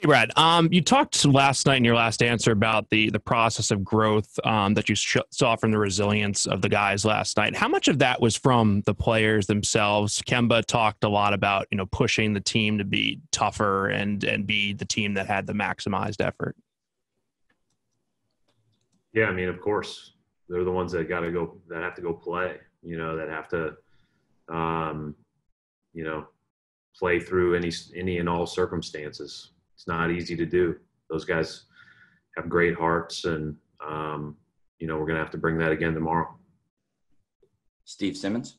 Hey, Brad. You talked last night in your last answer about the process of growth that you saw from the resilience of the guys last night. How much of that was from the players themselves? Kemba talked a lot about pushing the team to be tougher and be the team that had the maximized effort. Yeah, I mean, of course, they're the ones that have to go play. That have to, um, you know, play through any and all circumstances. It's not easy to do. Those guys have great hearts, and we're going to have to bring that again tomorrow. Steve Simmons.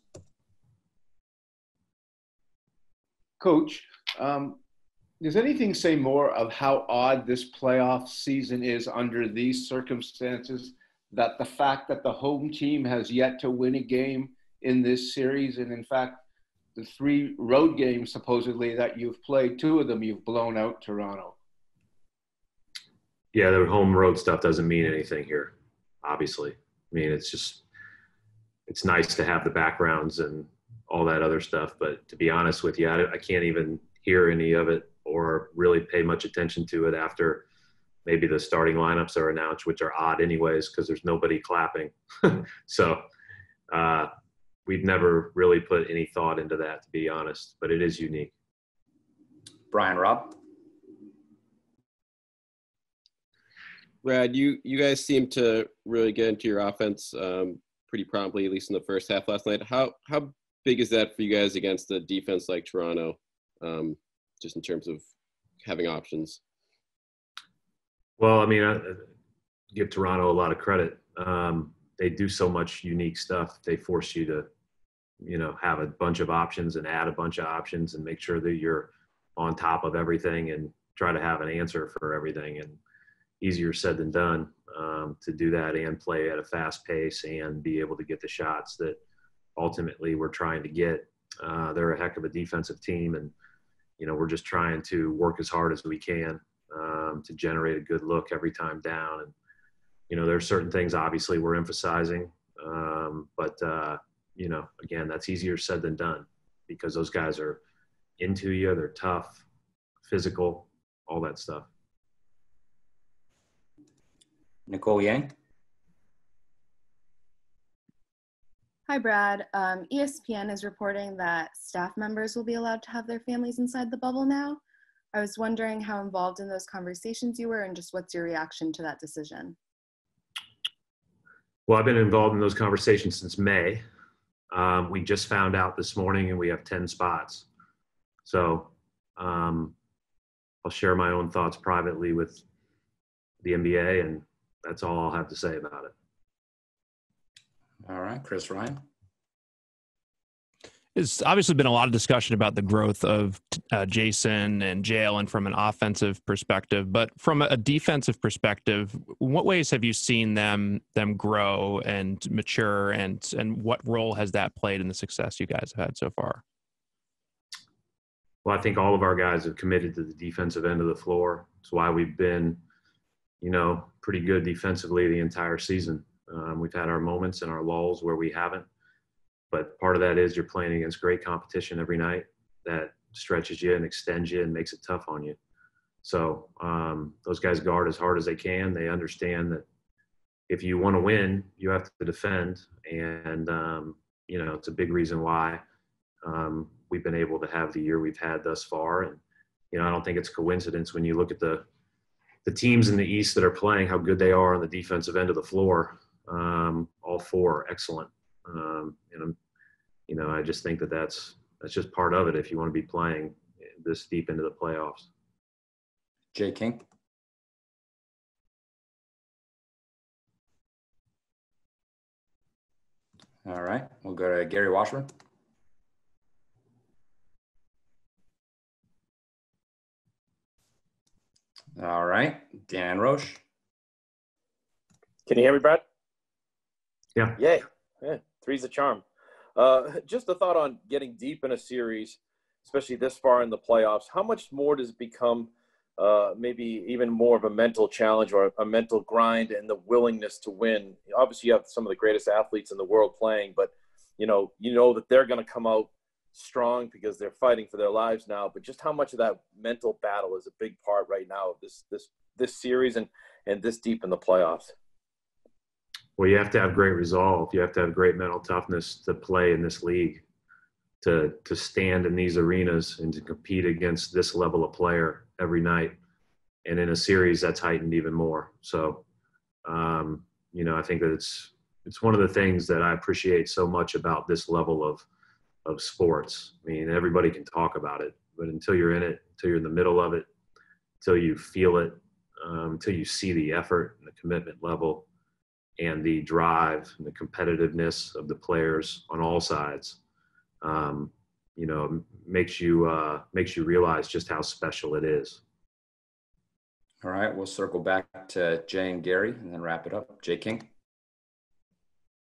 Coach, does anything say more of how odd this playoff season is under these circumstances, that the fact that the home team has yet to win a game in this series, and in fact, the 3 road games supposedly that you've played, 2 of them you've blown out Toronto? Yeah, the home road stuff doesn't mean anything here, obviously. I mean, it's nice to have the backgrounds and all that other stuff, but to be honest with you, I can't even hear any of it or really pay much attention to it after maybe the starting lineups are announced, which are odd anyways because there's nobody clapping. So we've never really put any thought into that, to be honest, but it is unique. Brian Robb. Brad, you guys seem to really get into your offense pretty promptly, at least in the first half last night. How big is that for you guys against a defense like Toronto, just in terms of having options? Well, I mean, I give Toronto a lot of credit. They do so much unique stuff. They force you to, have a bunch of options and add a bunch of options and make sure that you're on top of everything and try to have an answer for everything. And easier said than done to do that and play at a fast pace and be able to get the shots that ultimately we're trying to get. They're a heck of a defensive team, and we're just trying to work as hard as we can to generate a good look every time down. And there are certain things obviously we're emphasizing, but again, that's easier said than done because those guys are into you, they're tough, physical, all that stuff. Nicole Yang. Hi, Brad. ESPN is reporting that staff members will be allowed to have their families inside the bubble now. I was wondering how involved in those conversations you were and just what's your reaction to that decision? Well, I've been involved in those conversations since May. We just found out this morning and we have 10 spots. So I'll share my own thoughts privately with the NBA, and that's all I'll have to say about it. All right, Chris Ryan. There's obviously been a lot of discussion about the growth of Jason and Jalen from an offensive perspective, but from a defensive perspective, in what ways have you seen them grow and mature, and what role has that played in the success you guys have had so far? Well, I think all of our guys have committed to the defensive end of the floor. That's why we've been, pretty good defensively the entire season. We've had our moments and our lulls where we haven't. But part of that is you're playing against great competition every night that stretches you and extends you and makes it tough on you. So those guys guard as hard as they can. They understand that if you want to win, you have to defend. And, it's a big reason why we've been able to have the year we've had thus far. And, I don't think it's coincidence when you look at the teams in the East that are playing, how good they are on the defensive end of the floor. All 4 are excellent. I just think that's just part of it if you want to be playing this deep into the playoffs. Jay King. All right, we'll go to Gary Washburn. All right, Dan Roche. Can you hear me, Brad? Yeah. Yay. Yeah, 3's a charm. Just a thought on getting deep in a series, especially this far in the playoffs. How much more does it become maybe even more of a mental challenge or a mental grind and the willingness to win? Obviously, you have some of the greatest athletes in the world playing, but you know that they're going to come out strong because they're fighting for their lives now, but just how much of that mental battle is a big part right now of this series and this deep in the playoffs? Well, you have to have great resolve. You have to have great mental toughness to play in this league, to stand in these arenas and to compete against this level of player every night. And in a series, that's heightened even more. So, I think that it's one of the things that I appreciate so much about this level of sports. I mean, everybody can talk about it, but until you're in it, until you're in the middle of it, until you feel it, until you see the effort and the commitment level and the drive and the competitiveness of the players on all sides, makes you realize just how special it is. All right, we'll circle back to Jay and Gary and then wrap it up. Jay King.